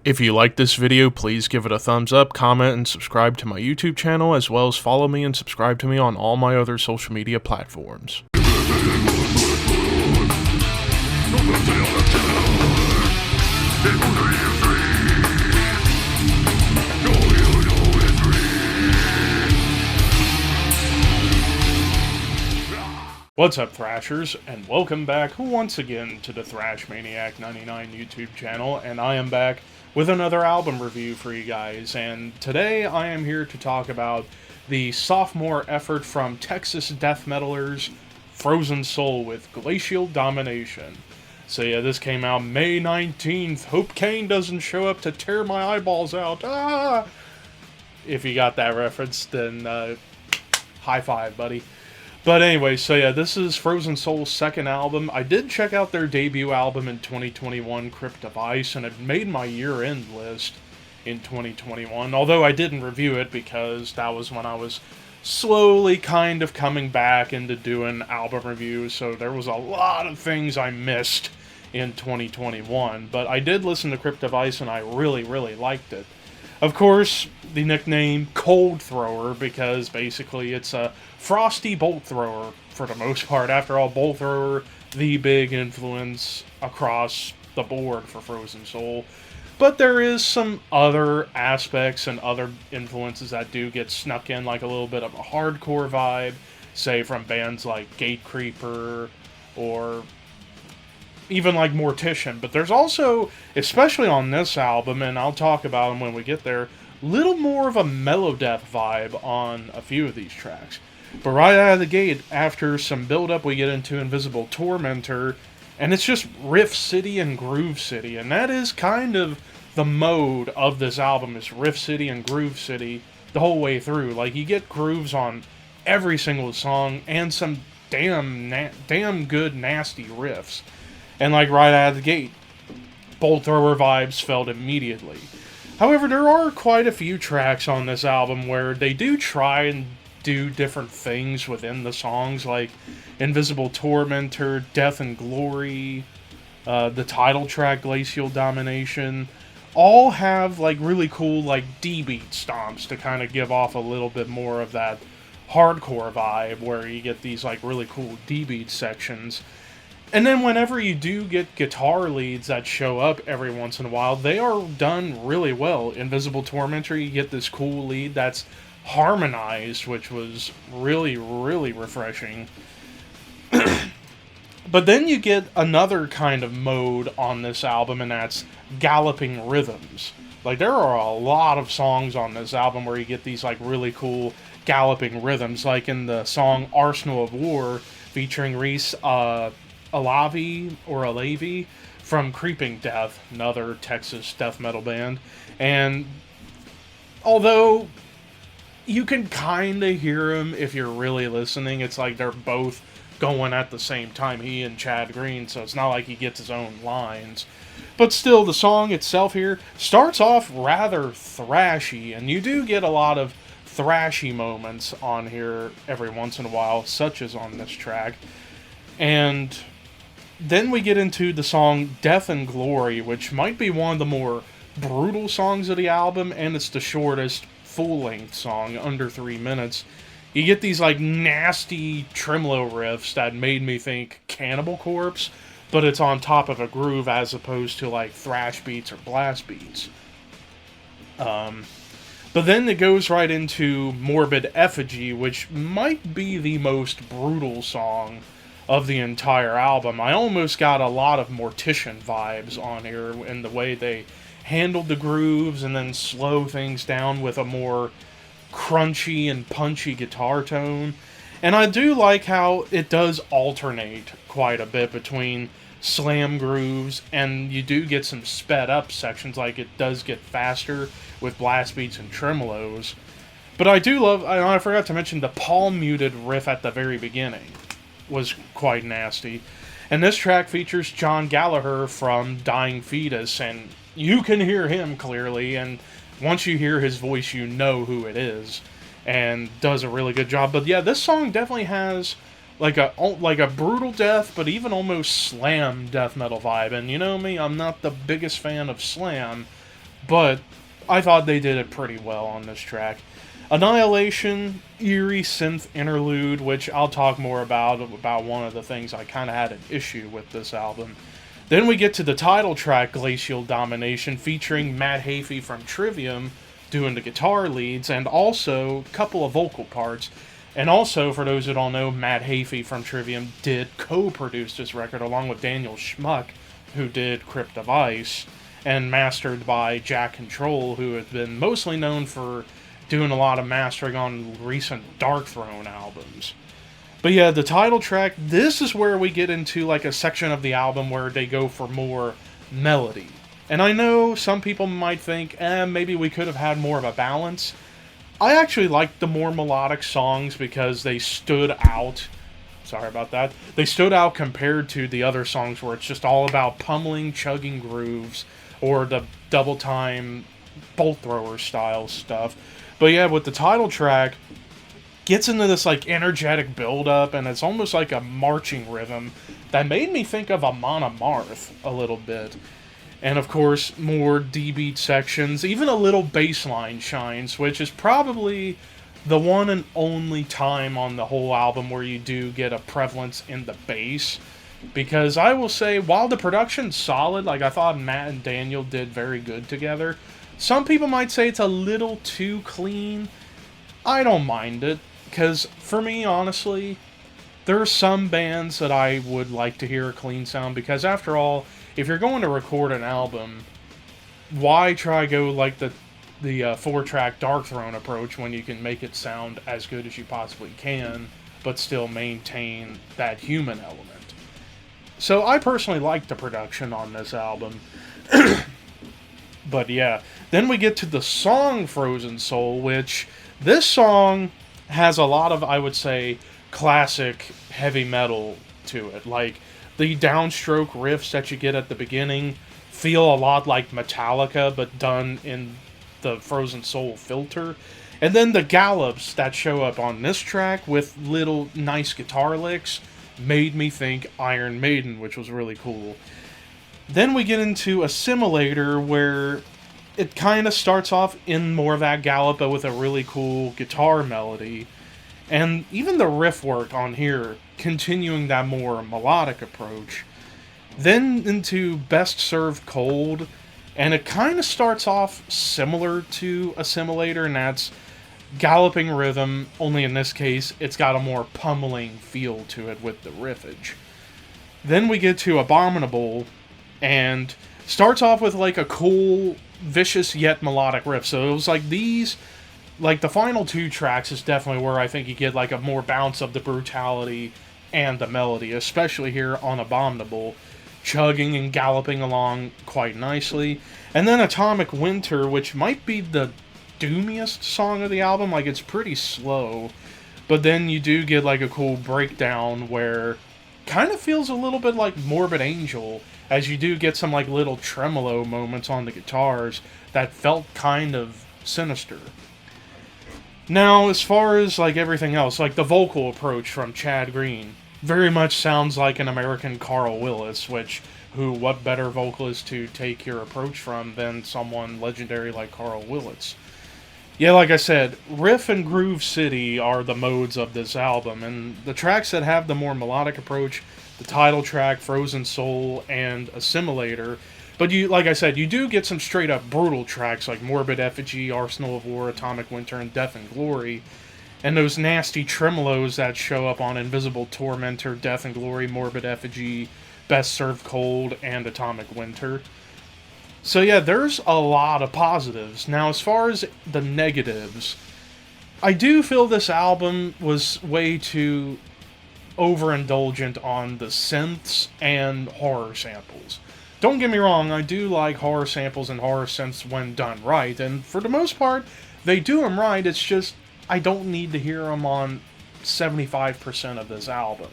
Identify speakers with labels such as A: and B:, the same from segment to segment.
A: If you like this video, please give it a thumbs up, comment, and subscribe to my YouTube channel, as well as follow me and subscribe to me on all my other social media platforms. What's up, Thrashers, and welcome back once again to the Thrash Maniac 99 YouTube channel, and I am back with another album review for you guys, and today I am here to talk about the sophomore effort from Texas death metalers Frozen Soul with Glacial Domination. So yeah, this came out May 19th. Hope Kane doesn't show up to tear my eyeballs out. Ah! If you got that reference, then high five, buddy. But anyway, so yeah, this is Frozen Soul's second album. I did check out their debut album in 2021, Crypt of Ice, and it made my year-end list in 2021. Although I didn't review it because that was when I was slowly kind of coming back into doing album reviews, so there was a lot of things I missed in 2021. But I did listen to Crypt of Ice, and I really, really liked it. Of course, the nickname Cold Thrower, because basically it's a frosty bolt thrower for the most part. After all, Bolt Thrower, the big influence across the board for Frozen Soul. But there is some other aspects and other influences that do get snuck in, like a little bit of a hardcore vibe, say from bands like Gatecreeper or even like Mortician. But there's also, especially on this album, and I'll talk about them when we get there, little more of a Melodeath vibe on a few of these tracks. But right out of the gate, after some build-up, we get into Invisible Tormentor, and it's just Riff City and Groove City, and that is kind of the mode of this album, is Riff City and Groove City the whole way through. Like, you get grooves on every single song, and some damn good nasty riffs. And like right out of the gate, Bolt Thrower vibes felt immediately. However, there are quite a few tracks on this album where they do try and do different things within the songs, like Invisible Tormentor, Death and Glory, the title track, Glacial Domination, all have like really cool like D-beat stomps to kind of give off a little bit more of that hardcore vibe, where you get these like really cool D-beat sections. And then whenever you do get guitar leads that show up every once in a while, they are done really well. Invisible Tormentor, you get this cool lead that's harmonized, which was really, really refreshing. But then you get another kind of mode on this album, and that's galloping rhythms. Like, there are a lot of songs on this album where you get these like really cool galloping rhythms, like in the song Arsenal of War featuring Reese Alavi from Creeping Death, another Texas death metal band. And although you can kind of hear him if you're really listening, it's like they're both going at the same time, he and Chad Green, so it's not like he gets his own lines. But still, the song itself here starts off rather thrashy, and you do get a lot of thrashy moments on here every once in a while, such as on this track. And then we get into the song Death and Glory, which might be one of the more brutal songs of the album, and it's the shortest full-length song, under 3 minutes. You get these like nasty tremolo riffs that made me think Cannibal Corpse, but it's on top of a groove as opposed to like thrash beats or blast beats. But then it goes right into Morbid Effigy, which might be the most brutal song of the entire album. I almost got a lot of Mortician vibes on here in the way they handled the grooves and then slow things down with a more crunchy and punchy guitar tone. And I do like how it does alternate quite a bit between slam grooves, and you do get some sped up sections, like it does get faster with blast beats and tremolos. But I do love, I forgot to mention, the palm muted riff at the very beginning was quite nasty. And this track features John Gallagher from Dying Fetus, and you can hear him clearly, and once you hear his voice, you know who it is, and does a really good job. But yeah, this song definitely has like a brutal death, but even almost slam death metal vibe. And you know me, I'm not the biggest fan of slam, but I thought they did it pretty well on this track. Annihilation, eerie synth interlude, which I'll talk more about one of the things I kind of had an issue with this album. Then we get to the title track, Glacial Domination, featuring Matt Hafey from Trivium doing the guitar leads, and also a couple of vocal parts. And also, for those who don't know, Matt Hafey from Trivium did co-produce this record along with Daniel Schmuck, who did Crypt of Ice, and mastered by Jack Control, who has been mostly known for doing a lot of mastering on recent Darkthrone albums. But yeah, the title track, this is where we get into like a section of the album where they go for more melody. And I know some people might think, maybe we could have had more of a balance. I actually liked the more melodic songs because they stood out. Sorry about that. They stood out compared to the other songs where it's just all about pummeling, chugging grooves, or the double time bolt thrower style stuff. But yeah, with the title track, gets into this like energetic build-up, and it's almost like a marching rhythm that made me think of Amon Amarth a little bit. And of course, more D-beat sections, even a little bass line shines, which is probably the one and only time on the whole album where you do get a prevalence in the bass. Because I will say, while the production's solid, like I thought Matt and Daniel did very good together, some people might say it's a little too clean. I don't mind it, because for me, honestly, there are some bands that I would like to hear a clean sound, because after all, if you're going to record an album, why try go like the 4-track Darkthrone approach when you can make it sound as good as you possibly can, but still maintain that human element? So I personally like the production on this album. But yeah, then we get to the song Frozen Soul, which this song has a lot of, I would say, classic heavy metal to it. Like, the downstroke riffs that you get at the beginning feel a lot like Metallica, but done in the Frozen Soul filter. And then the gallops that show up on this track with little nice guitar licks made me think Iron Maiden, which was really cool. Then we get into Assimilator, where it kind of starts off in more of that gallop, but with a really cool guitar melody. And even the riff work on here, continuing that more melodic approach. Then into Best Served Cold, and it kind of starts off similar to Assimilator, and that's galloping rhythm, only in this case, it's got a more pummeling feel to it with the riffage. Then we get to Abominable, and starts off with like a cool, vicious yet melodic riff. So it was like these, like the final 2 tracks is definitely where I think you get like a more bounce of the brutality and the melody, especially here on Abominable, chugging and galloping along quite nicely. And then Atomic Winter, which might be the doomiest song of the album, like it's pretty slow, but then you do get like a cool breakdown where kind of feels a little bit like Morbid Angel, as you do get some like little tremolo moments on the guitars that felt kind of sinister. Now, as far as like everything else, like the vocal approach from Chad Green very much sounds like an American Carl Willis, what better vocalist to take your approach from than someone legendary like Carl Willis? Yeah, like I said, riff and groove city are the modes of this album, and the tracks that have the more melodic approach, the title track, Frozen Soul, and Assimilator. But you, like I said, you do get some straight up brutal tracks like Morbid Effigy, Arsenal of War, Atomic Winter, and Death and Glory. And those nasty tremolos that show up on Invisible Tormentor, Death and Glory, Morbid Effigy, Best Served Cold, and Atomic Winter. So yeah, there's a lot of positives. Now, as far as the negatives, I do feel this album was way too overindulgent on the synths and horror samples. Don't get me wrong, I do like horror samples and horror synths when done right, and for the most part, they do them right. It's just, I don't need to hear them on 75% of this album.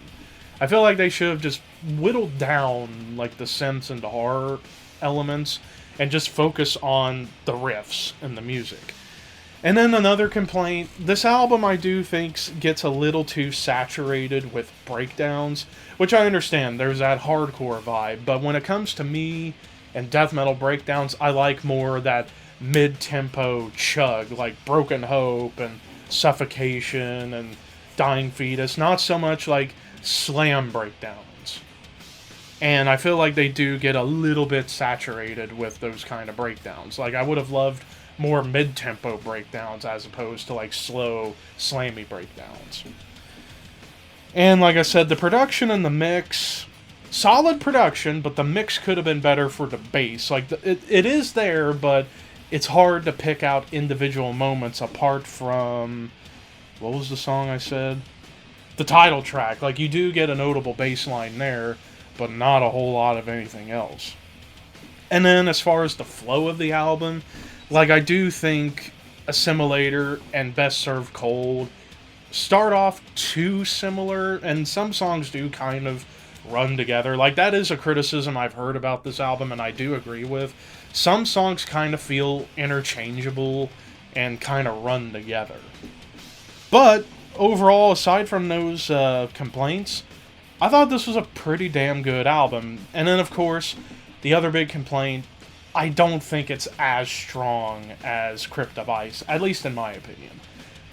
A: I feel like they should have just whittled down like the synths and the horror elements and just focus on the riffs and the music. And then another complaint, this album I do think gets a little too saturated with breakdowns, which I understand, there's that hardcore vibe, but when it comes to me and death metal breakdowns, I like more that mid-tempo chug, like Broken Hope and Suffocation and Dying Fetus, not so much like slam breakdowns. And I feel like they do get a little bit saturated with those kind of breakdowns. Like, I would have loved more mid-tempo breakdowns as opposed to, like, slow, slammy breakdowns. And like I said, the production and the mix, solid production, but the mix could have been better for the bass. Like, it is there, but it's hard to pick out individual moments apart from, what was the song I said? The title track. Like, you do get a notable bass line there, but not a whole lot of anything else. And then as far as the flow of the album, like, I do think Assimilator and Best Served Cold start off too similar, and some songs do kind of run together. Like, that is a criticism I've heard about this album, and I do agree with. Some songs kind of feel interchangeable and kind of run together. But overall, aside from those complaints, I thought this was a pretty damn good album. And then, of course, the other big complaint, I don't think it's as strong as Crypt of Ice, at least in my opinion.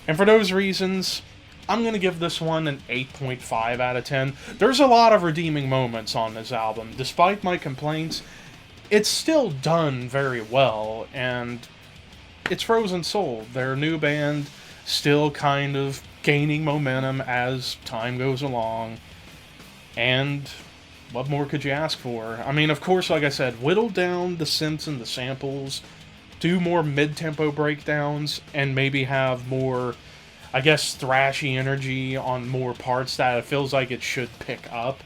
A: And for those reasons, I'm going to give this one an 8.5 out of 10. There's a lot of redeeming moments on this album. Despite my complaints, it's still done very well, and it's Frozen Soul. Their new band, still kind of gaining momentum as time goes along. And what more could you ask for? I mean, of course, like I said, whittle down the synths and the samples, do more mid-tempo breakdowns, and maybe have more, I guess, thrashy energy on more parts that it feels like it should pick up.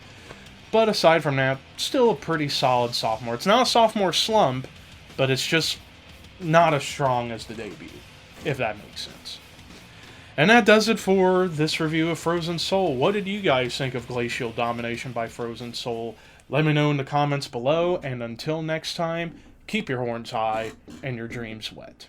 A: But aside from that, still a pretty solid sophomore. It's not a sophomore slump, but it's just not as strong as the debut, if that makes sense. And that does it for this review of Frozen Soul. What did you guys think of Glacial Domination by Frozen Soul? Let me know in the comments below, and until next time, keep your horns high and your dreams wet.